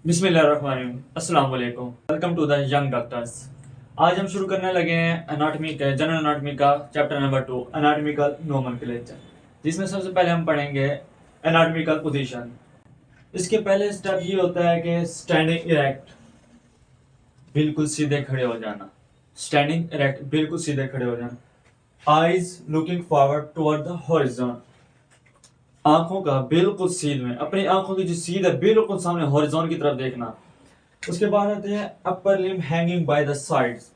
बिस्मिल्लाहिर्रहमानिर्रहीम। अस्सलाम वालेकुम। Welcome to the young doctors. आज हम शुरू करने लगे हैं एनाटॉमी के जनरल एनाटॉमी का चैप्टर नंबर 2 एनाटॉमिकल नोमेनक्लेचर, जिसमें सबसे पहले हम पढ़ेंगे एनाटॉमिकल पोजीशन। इसके पहले स्टेप ये होता है कि स्टैंडिंग इरेक्ट, बिल्कुल सीधे खड़े हो जाना। स्टैंडिंग इरेक्ट, बिल्कुल सीधे खड़े हो जाना। Eyes looking forward toward the horizon, आंखों का बिल्कुल सीध में, अपनी आंखों की जो सीध है बिल्कुल सामने हॉरिजॉन की तरफ देखना। उसके बाद आते हैं upper limb hanging by the sides,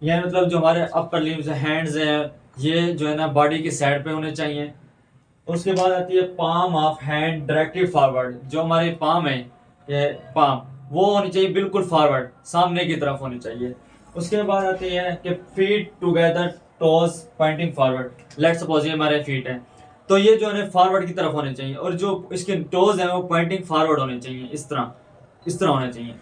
यानी मतलब जो हमारे अपर लिम्स है, हैंड्स हैं, ये जो है ना बॉडी की साइड पे होने चाहिए। उसके बाद आती है palm of hand directly forward, जो हमारे पाम है, ये पाम वो होनी चाहिए बिल्कुल फॉरवर्ड, सामने की तरफ होनी चाहिए। उसके बाद आती है कि feet together toes pointing forward. Let's suppose ये हमारे फीट हैं, तो ये जो है फॉरवर्ड की तरफ होने चाहिए, और जो इसके टोज हैं वो पॉइंटिंग फॉरवर्ड होने चाहिए, इस तरह होने चाहिए।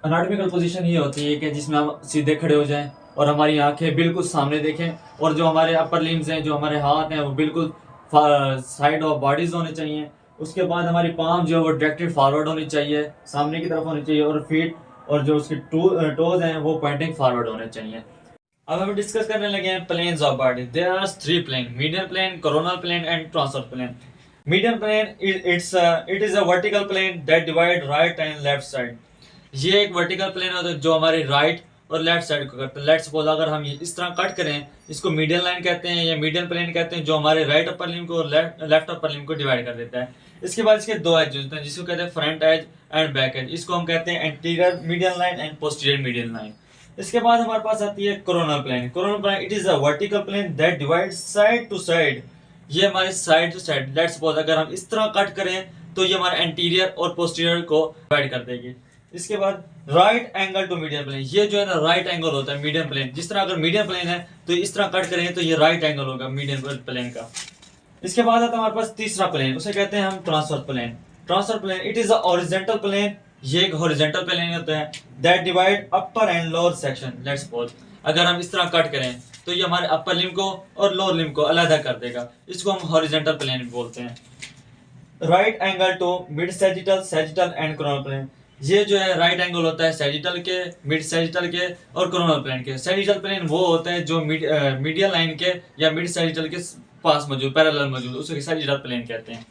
एनाटॉमिकल पोजीशन ये होती है कि जिसमें हम सीधे खड़े हो जाएं और हमारी आंखें बिल्कुल सामने देखें, और जो हमारे अपर लिम्स हैं, जो हमारे हाथ हैं, वो बिल्कुल साइड ऑफ बॉडीज होने चाहिए। उसके बाद हमारी पाम जो है वो डायरेक्टली फॉरवर्ड होनी चाहिए, सामने की तरफ होनी चाहिए, और फीट और जो उसके टोज हैं वो पॉइंटिंग फॉरवर्ड होने चाहिए। अब हम डिस्कस करने लगे हैं planes of body. There are three plane: median plane, coronal plane and transverse plane. Median plane it is a vertical plane that divide right and left side. ये एक वर्टिकल प्लेन होता है जो हमारी राइट और लेफ्ट साइड को करता है। लेट्स सपोज अगर हम ये इस तरह कट करें, इसको मीडियन लाइन कहते हैं या मीडियन प्लेन कहते हैं, जो हमारे राइट अपर लिम्ब को और लेफ्ट अपर लिम्ब को डिवाइड कर देता है। इसके बाद इसके दो एज होते हैं जिसको कहते हैं front edge and back edge. इसको हम कहते हैं anterior median line and posterior median line. इसके बाद हमारे पास आती है coronal plane. Coronal plane it is a vertical plane that divide side to side. ये हमारे side to side, let's suppose अगर हम इस तरह कट करें तो ये हमारे एंटीरियर और पोस्टीरियर को डिवाइड कर देगी। इसके बाद right angle to medium plane, ये जो है ना राइट एंगल होता है मीडियम प्लेन। जिस तरह अगर मीडियम प्लेन है तो इस तरह कट करें तो ये राइट एंगल होगा मीडियम प्लेन का। इसके बाद आता है हमारे पास तीसरा प्लेन, उसे कहते हैं हम transfer plane. Transfer plane it is a horizontal plane, ये एक हॉरिजॉन्टल प्लेन होता है that divide upper and lower section. Let's suppose अगर हम इस तरह कट करें तो ये हमारे अपर लिम्ब को और लोअर लिम्ब को अलग कर देगा, इसको हम हॉरिजॉन्टल प्लेन बोलते हैं। Right angle to mid sagittal, sagittal and coronal plane, ये जो है राइट एंगल होता है सैजिटल के, मिड सैजिटल के और कोरोनल प्लेन के। सैजिटल प्लेन वो होता है जो मीडियल लाइन के या मिड सैजिटल के पास मौजूद, पैरेलल मौजूद, उसे सैजिटल प्लेन कहते हैं।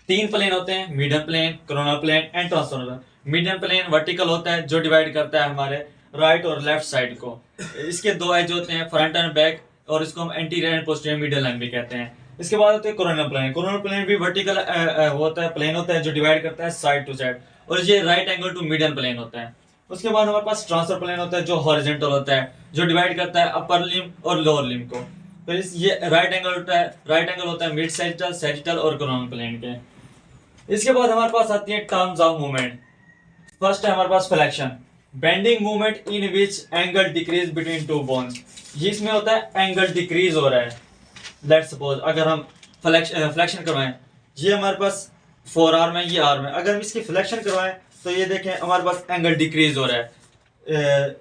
तीन प्लेन होते हैं: medium plane, coronal plane and transformer plane. Medium plane vertical होता है जो डिवाइड करता है हमारे राइट और लेफ्ट साइड को। इसके दो एज होते हैं फ्रंट एंड बैक, और इसको हम anterior and posterior medial line भी कहते हैं। इसके बाद होते हैं कोरोनल प्लेन। कोरोनल प्लेन भी वर्टिकल होता है, प्लेन होता है जो डिवाइड करता है साइड टू साइड, और ये right angle to medium plane होता है। उसके बाद हमारे पास ट्रांसफर प्लेन होता है जो हॉरिजॉन्टल होता है, जो डिवाइड करता है अपर लिम्ब और लोअर लिम्ब को। फिर ये राइट एंगल होता है मिड सैजिटल, सैजिटल और कोरोनल प्लेन के। इसके बाद हमारे पास आती है टर्म्स ऑफ मूवमेंट। फर्स्ट है हमारे पास flexion, bending movement in which angle decreases between two bones. इसमें होता है एंगल डिक्रीज हो रहा है। लेट्स सपोज अगर हम फ्लेक्शन करवाएं, ये हमारे पास फोर आर्म है, ये आर्म है, अगर हम इसकी फ्लेक्शन करवाएं तो ये देखें हमारे पास एंगल डिक्रीज हो रहा है,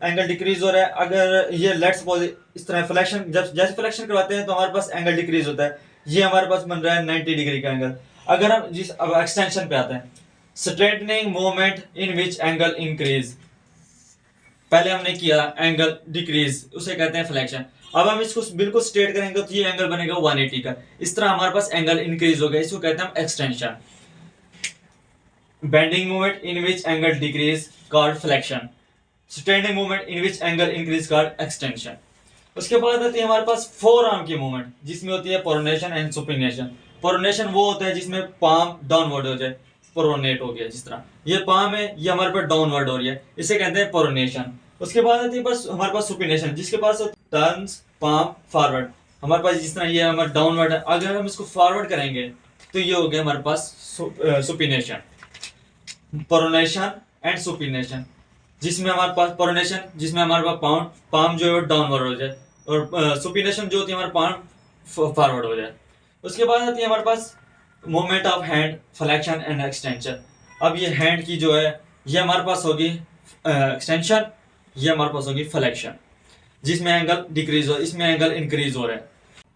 एंगल डिक्रीज हो रहा है। अगर ये लेट्स सपोज इस तरह फ्लेक्शन, जब जैसे फ्लेक्शन करवाते हैं तो हमारे पास एंगल डिक्रीज होता है, ये हमारे पास बन रहा है 90 डिग्री का एंगल। अगर हम अब एक्सटेंशन पे आते हैं, straightening movement in which angle increase, पहले हमने किया एंगल डिक्रीज, उसे कहते हैं फ्लेक्शन। अब हम इसको बिल्कुल स्ट्रेट करेंगे तो ये एंगल बनेगा 180 का। इस तरह हमारे पास एंगल इंक्रीज हो गया, इसको कहते हैं हम extension. Bending movement in which angle decrease called flexion, straightening movement in which angle increase called extension. उसके बाद आती है हमारे पास फोर आर्म की मूवमेंट, जिसमें होती है प्रोनेशन एंड सुपिनेशन। प्रोनेशन वो होता है जिसमें पाम डाउनवर्ड हो जाए, प्रोनेट हो गया, जिस तरह ये पाम है ये हमारे पास डाउनवर्ड हो रही है, इसे कहते हैं प्रोनेशन। उसके बाद आती है बस हमारे पास सुपिनेशन, जिसके पास टर्न्स पाम फॉरवर्ड। हमारे पास जिस तरह ये हमारा डाउनवर्ड है, अगर हम इसको फॉरवर्ड करेंगे तो ये हो गया हमारे पास सुपिनेशन। प्रोनेशन एंड सुपिनेशन, जिसमें हमारे पास प्रोनेशन जिसमें हमारे पास पाम जो है डाउनवर्ड हो जाए, और सुपिनेशन जो होती है हमारे पाम फॉरवर्ड हो जाए। उसके बाद आती है हमारे पास movement of hand, flexion and extension. अब ये हैंड की जो है ये हमारे पास होगी एक्सटेंशन, ये हमारे पास होगी फ्लेक्शन, जिसमें एंगल डिक्रीज हो, इसमें एंगल इंक्रीज हो रहा है।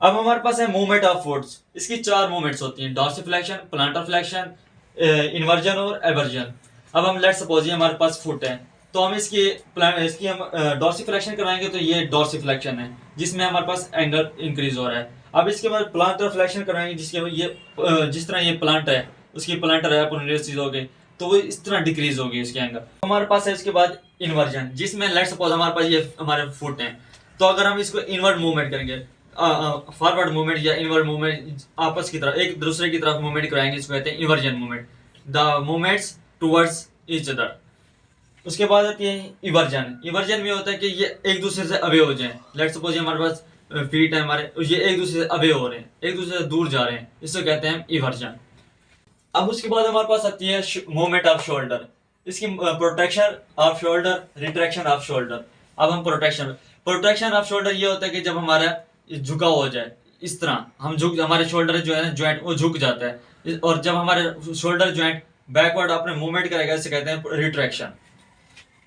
अब हमारे पास है मूवमेंट ऑफ फुट्स, इसकी चार मूवमेंट्स होती हैं: डॉर्सिफ्लेक्शन, प्लांटर फ्लेक्शन, इन्वर्जन और एवर्जन। अब हम लेट्स सपोज ये हमारे पास फुट है, तो हम इसकी हम डॉर्सिफ्लेक्शन कराएंगे, तो ये डॉर्सिफ्लेक्शन है जिसमें हमारे पास एंगल इंक्रीज हो रहा है। अब इसके बाद प्लांटर फ्लेक्शन कराएंगे, जिसके ये जिस तरह ये प्लांट है उसकी प्लांटर है चीज हो गई, तो वो इस तरह डिक्रीज होगी इसके एंगल। हमारे पास है इसके बाद इन्वर्जन, जिसमें लेट्स सपोज हमारे पास ये हमारे फुट है, तो अगर हम इसको इनवर्ड मूवमेंट करेंगे, फॉरवर्ड मूवमेंट या इनवर्ड मूवमेंट आपस की तरफ एक दूसरे की तरफ मूवमेंट कराएंगे, इसको कहते हैं inversion movement, the movements towards each other. उसके बाद आती है इवर्जन। इवर्जन में होता है कि ये एक दूसरे से अवे हो जाए, लेट्स सपोज हमारे पास फीट है हमारे, ये एक दूसरे से अवे हो रहे हैं, एक दूसरे से दूर जा रहे हैं, इसको कहते हैं इवर्जन। अब उसके बाद हमारे पास आती है मूवमेंट ऑफ शोल्डर, इसकी protection off shoulder, retraction off shoulder. अब हम प्रोटेक्शन ऑफ शोल्डर ये होता है कि जब हमारा झुकाव हो जाए, इस तरह हम हमारे शोल्डर जो है ना ज्वाइंट वो झुक जाता है, और जब हमारे शोल्डर ज्वाइंट बैकवर्ड अपने मूवमेंट करेगा, इसे कहते हैं रिट्रैक्शन।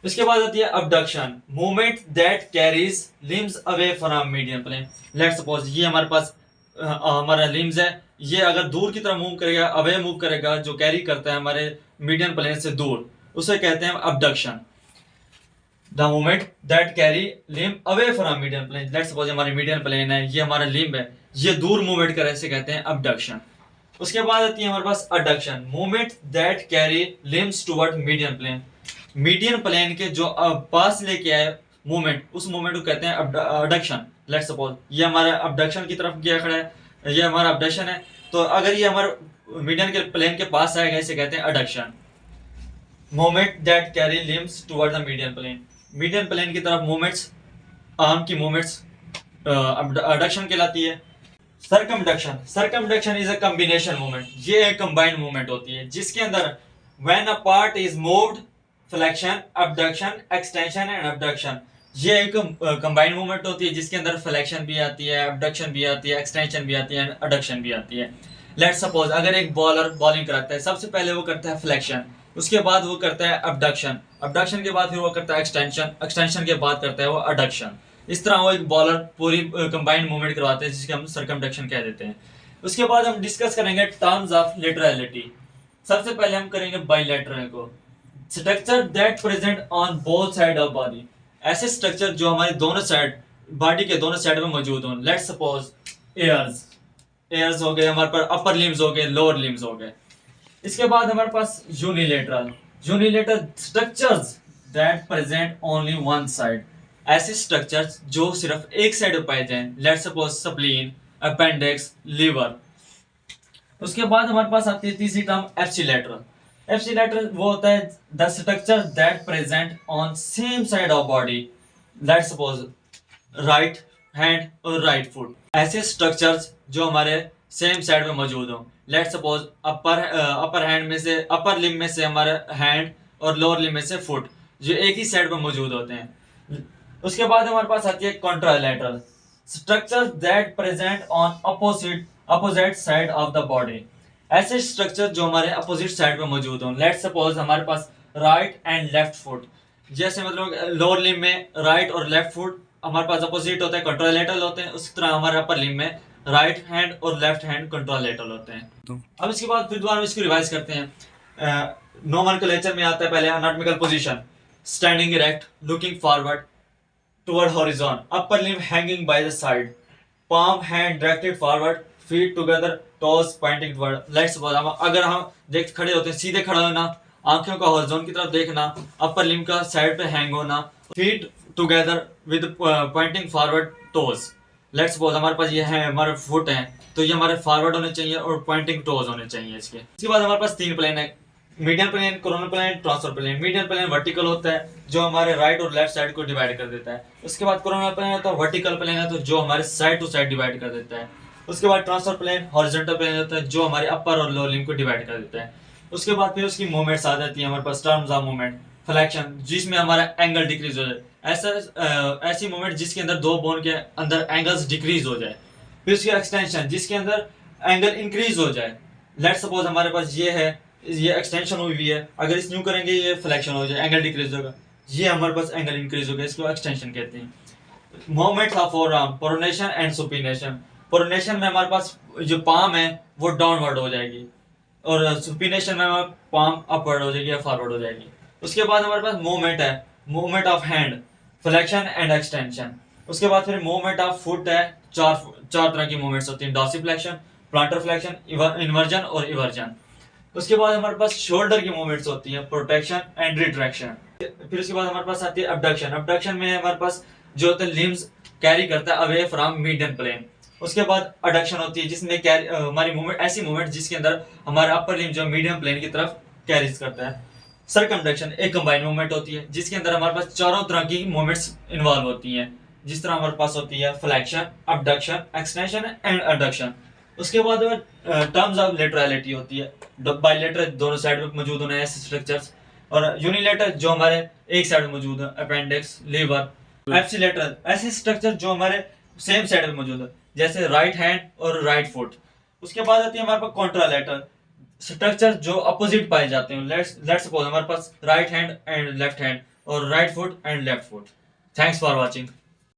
इसके बाद आती है abduction, movement that carries limbs away from median plane. Let's suppose ये हमारे पास हमारा लिम्स है, ये अगर दूर की तरफ मूव करेगा, अवे मूव करेगा, जो कैरी करता है हमारे मीडियन प्लेन से दूर, उसे कहते हैं abduction. The movement that carry limb away from median plane. Let's suppose हमारे मीडियन प्लेन है, ये हमारा लिम्ब है, ये दूर मूवमेंट करे, इसे कहते हैं अबडक्शन। उसके बाद आती है हमारे पास adduction, movement that carry limbs toward median plane. Median plane के जो पास लेके आए मूवमेंट, उस मूवमेंट को कहते हैं अडक्शन। लेट्स सपोज ये हमारा अबडक्शन की तरफ गया खड़ा है, ये हमारा अबडक्शन है, तो अगर ये हमारे मीडियन के प्लेन के पास आएगा, इसे कहते हैं adduction. Movement that carry limbs toward the median plane, median plane की तरफ मूवमेंट्स, आर्म की मूवमेंट्स अडक्शन कहलाती है। Circumduction, circumduction is a combination movement, ये एक कंबाइंड मूवमेंट होती है जिसके अंदर when a part is moved, flexion, abduction, extension and abduction, ये एक कंबाइंड मूवमेंट होती है जिसके अंदर फ्लेक्शन भी आती है, अबडक्शन भी आती है, एक्सटेंशन भी आती है, अडक्शन भी आती है। लेट्स सपोज अगर एक बॉलर बॉलिंग कराता है, सबसे पहले वो करता है फ्लेक्शन, उसके बाद वो करता है अबडक्शन, अबडक्शन के बाद फिर वो करता है एक्सटेंशन, एक्सटेंशन के बाद करता है वो अडक्शन। इस तरह वो एक बॉलर पूरी कंबाइंड मूवमेंट करवाते हैं, जिसके हम सर्कमडक्शन कह देते हैं। उसके बाद हम डिस्कस करेंगे टर्म्स ऑफ लेटरलिटी। सबसे पहले हम करेंगे बाइलेटरल को, structure that present on both side of body, ऐसे स्ट्रक्चर जो हमारे दोनों साइड बॉडी के दोनों साइड में मौजूद हों। लेट्स सपोज एयर्स हो गए हमारे पास, अपर लिम्स हो गए, लोअर लिम्स हो गए। इसके बाद हमारे पास unilateral, unilateral structures that present only one side, ऐसे स्ट्रक्चर्स जो सिर्फ एक साइड पे पाए जाएं। Let's suppose spleen, appendix, liver. उसके बाद हमारे पास आती है तीसरी टर्म एप्सिलेटरल। एप्सिलेटरल वो होता है the structure that present on same side of body. Let's suppose right hand और राइट फुट, ऐसे स्ट्रक्चर्स जो हमारे सेम साइड में मौजूद हो। लेट्स सपोज अपर हैंड में से, अपर लिम्ब में से हमारे हैंड और लोअर लिम्ब में से फुट, जो एक ही साइड में मौजूद होते हैं। उसके बाद हमारे पास आती है contralateral, structure that present on opposite side of the body, ऐसे स्ट्रक्चर जो हमारे अपोजिट साइड में मौजूद हो। लेट्स सपोज हमारे पास राइट एंड लेफ्ट फुट, जैसे मतलब लोअर लिम्ब में राइट और लेफ्ट फुट हमारे पास अपोजिट होते हैं, कॉन्ट्रालेटरल होते हैं, उस तरह हमारे अपर लिम्ब में राइट हैंड और लेफ्ट हैंड कॉन्ट्रालेटरल होते हैं। अब इसके बाद फिर दोबारा इसको रिवाइज करते हैं। नोमेनक्लेचर में आता है पहले anatomical position, standing erect, looking forward toward horizon, upper limb hanging by the side, palm hand directed forward, feet together, toes pointing toward। Let's suppose अगर हम देख खड़े होते हैं, सीधे खड़ा होना, आंखों का हॉरिजॉन की तरफ देखना, अपर लिम्ब का साइड पे हैंग होना, feet together with pointing forward, toes. Let's suppose हमारे पास ये है, हमारे फुट हैं, तो ये हमारे फॉरवर्ड होने चाहिए और पॉइंटिंग टोज होने चाहिए इसके बाद हमारे पास तीन प्लेन है, median plane, coronal plane, transfer plane. Median plane vertical होता है जो हमारे राइट और लेफ्ट साइड को डिवाइड कर देता है। उसके बाद कोरोनल प्लेन होता है वर्टिकल प्लेन है, तो जो हमारे साइड टू साइड डिवाइड कर देता है। उसके बाद ट्रांसफर प्लेन हॉरिजॉन्टल प्लेन होता है जो हमारे अपर और लोअर लिम्ब को डिवाइड कर देता है। उसके बाद फिर उसकी मूवमेंट्स आ जाती है हमारे पास, टर्म्स ऑफ मूवमेंट, फ्लेक्शन जिसमें हमारा एंगल डिक्रीज हो जाए, ऐसी मूवमेंट जिसके अंदर दो बोन के अंदर एंगल्स डिक्रीज हो जाए। फिर उसकी एक्सटेंशन जिसके अंदर एंगल इंक्रीज हो जाए। लेट्स सपोज हमारे पास ये है, ये एक्सटेंशन हुई है, अगर इस न्यू करेंगे ये फ्लेक्शन हो जाए, एंगल डिक्रीज होगा, ये हमारे पास एंगल इंक्रीज होगा, इसको एक्सटेंशन कहते हैं। Movements of forearm, pronation and supination. Pronation में हमारे पास जो पाम है वो डाउनवर्ड हो जाएगी, और सुपिनेशन में पाम अपवर्ड हो जाएगी या फॉरवर्ड हो जाएगी। उसके बाद हमारे पास मूवमेंट है, movement of hand, flexion and extension. उसके बाद फिर मूवमेंट ऑफ फुट है, चार तरह की मूवमेंट्स होती हैं, डॉर्सिफ्लेक्शन, प्लांटर फ्लेक्शन, इन्वर्जन और इवर्जन। उसके बाद हमारे पास शोल्डर की मूवमेंट्स होती हैं, प्रोटेक्शन एंड रिट्रैक्शन। फिर उसके बाद हमारे पास आती है अबडक्शन। अबडक्शन में हमारे पास जो होता है लिम्स कैरी करता है अवे फ्रॉम मीडियन प्लेन। उसके बाद अडक्शन होती है जिसमें हमारी मूवमेंट, ऐसी मूवमेंट जिसके अंदर हमारा अपर लिम्ब जो मीडियम प्लेन की तरफ कैरीज करता है। सरकमडक्शन एक कंबाइंड मूवमेंट होती है जिसके अंदर हमारे पास चारों तरह की मूवमेंट्स इन्वॉल्व होती हैं, जिस तरह हमारे पास होती है flexion, abduction, extension and adduction. उसके बाद टर्म्स ऑफ लेटरलिटी होती है, बाइलेटरल दोनों साइड में मौजूद होने ऐसे स्ट्रक्चर्स, और यूनिलेटरल जो हमारे एक साइड में मौजूद है, अपेंडिक्स, लीवर। एप्सिलेटरल ऐसे स्ट्रक्चर जो हमारे सेम साइड में मौजूद है, जैसे राइट हैंड और राइट फुट। उसके बाद आती है हमारे पास कॉन्ट्रालेटरल स्ट्रक्चर जो अपोजिट पाए जाते हैं। लेट्स सपोज हमारे पास right hand and left hand और right foot and left foot. Thanks for watching.